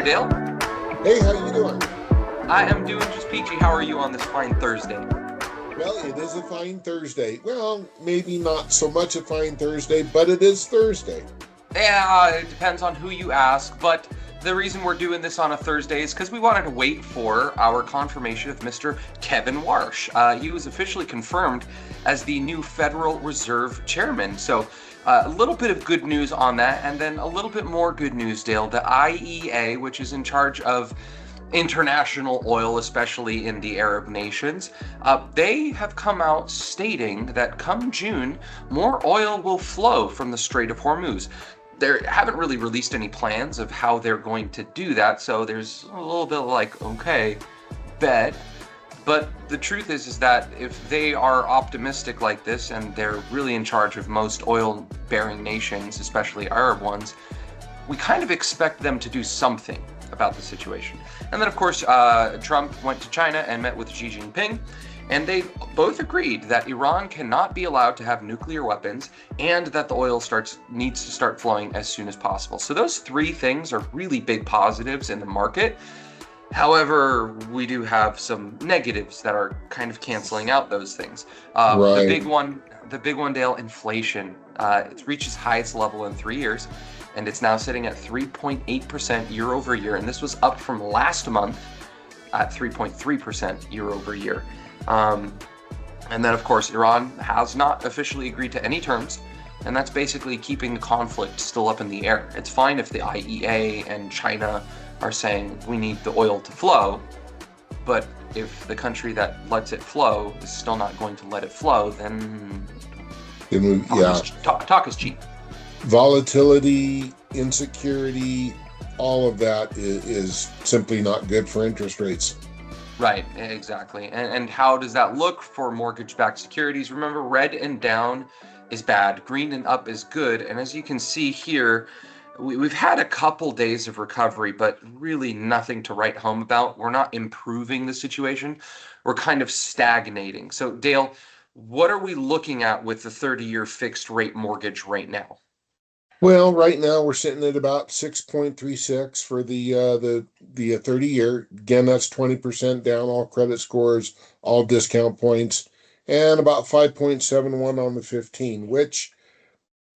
there, Dale. Hey, how you doing? I am doing just peachy. How are you on this fine Thursday? Well, it is a fine Thursday. Well, maybe not so much a fine Thursday, but it is Thursday. Yeah, it depends on who you ask, but the reason we're doing this on a Thursday is because we wanted to wait for our confirmation of Mr. Kevin Warsh. He was officially confirmed as the new Federal Reserve Chairman. So a little bit of good news on that, and then a little bit more good news, Dale. The IEA, which is in charge of international oil, especially in the Arab nations, they have come out stating that come June, more oil will flow from the Strait of Hormuz. They haven't really released any plans of how they're going to do that, so there's a little bit like, okay, bet. But the truth is that if they are optimistic like this, and they're really in charge of most oil-bearing nations, especially Arab ones, we kind of expect them to do something about the situation. And then, of course, Trump went to China and met with Xi Jinping, and they both agreed that Iran cannot be allowed to have nuclear weapons and that the oil needs to start flowing as soon as possible. So those three things are really big positives in the market. However, we do have some negatives that are kind of canceling out those things. Right. The big one, Dale, inflation. It's reached its highest level in 3 years, and it's now sitting at 3.8% year over year. And this was up from last month at 3.3% year over year. And then, of course, Iran has not officially agreed to any terms, and that's basically keeping the conflict still up in the air. It's fine if the IEA and China are saying we need the oil to flow, but if the country that lets it flow is still not going to let it flow, then talk is cheap. Volatility, insecurity, all of that is simply not good for interest rates. Right, exactly. And how does that look for mortgage-backed securities? Remember, red and down is bad, green and up is good. And as you can see here, we've had a couple days of recovery, but really nothing to write home about. We're not improving the situation. We're kind of stagnating. So, Dale, what are we looking at with the 30-year fixed rate mortgage right now? Well, right now we're sitting at about 6.36 for the 30-year. Again, that's 20% down, all credit scores, all discount points, and about 5.71 on the 15, which,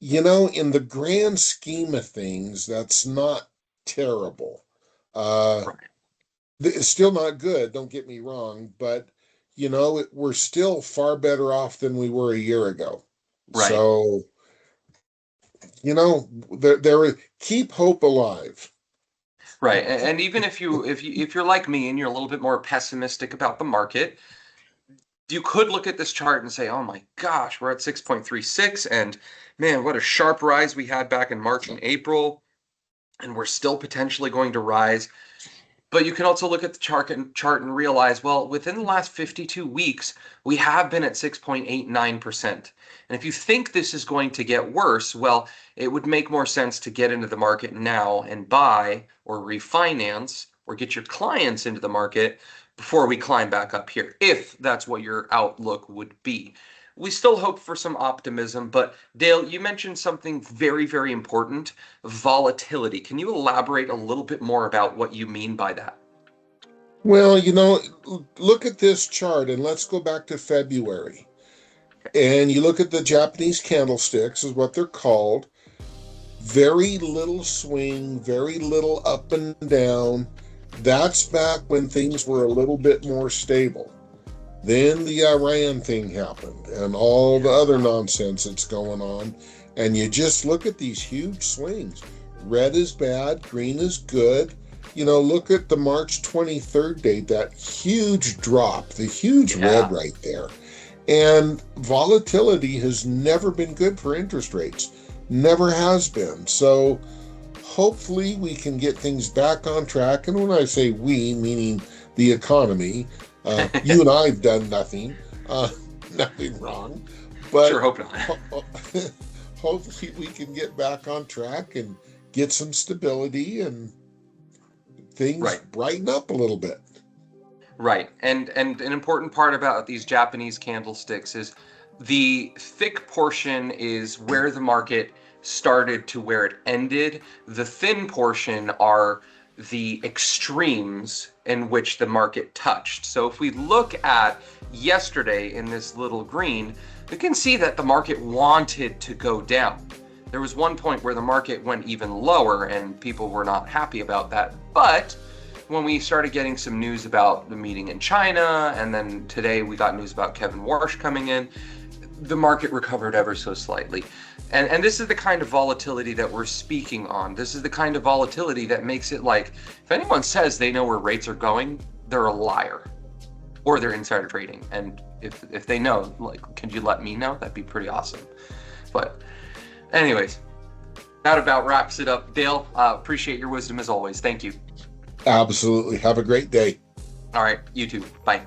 in the grand scheme of things, that's not terrible. Right. It's still not good, don't get me wrong, but we're still far better off than we were a year ago. Right. So, there keep hope alive. Right. And even if you're like me and you're a little bit more pessimistic about the market, you could look at this chart and say, oh my gosh, we're at 6.36, and man, what a sharp rise we had back in March and April, and we're still potentially going to rise. But you can also look at the chart and realize, well, within the last 52 weeks, we have been at 6.89%. And if you think this is going to get worse, well, it would make more sense to get into the market now and buy or refinance or get your clients into the market before we climb back up here, if that's what your outlook would be. We still hope for some optimism, but Dale, you mentioned something very, very important, volatility. Can you elaborate a little bit more about what you mean by that? Well, look at this chart and let's go back to February. And you look at the Japanese candlesticks, is what they're called. Very little swing, very little up and down. That's back when things were a little bit more stable. Then the Iran thing happened and all the other nonsense that's going on. And you just look at these huge swings. Red is bad, green is good. Look at the March 23rd date, that huge drop, the huge red right there. And volatility has never been good for interest rates. Never has been. So hopefully we can get things back on track. And when I say we, meaning the economy, you and I have done nothing wrong, but sure hope not. Hopefully we can get back on track and get some stability and things brighten up a little bit. Right. And an important part about these Japanese candlesticks is the thick portion is where the market started to where it ended. The thin portion are the extremes in which the market touched. So if we look at yesterday in this little green, we can see that the market wanted to go down. There was one point where the market went even lower and people were not happy about that. But when we started getting some news about the meeting in China, and then today we got news about Kevin Warsh coming in, the market recovered ever so slightly. And this is the kind of volatility that we're speaking on. This is the kind of volatility that makes it like, if anyone says they know where rates are going, they're a liar or they're insider trading. And if they know, like, could you let me know? That'd be pretty awesome. But anyways, that about wraps it up. Dale, appreciate your wisdom as always. Thank you. Absolutely. Have a great day. All right, you too. Bye.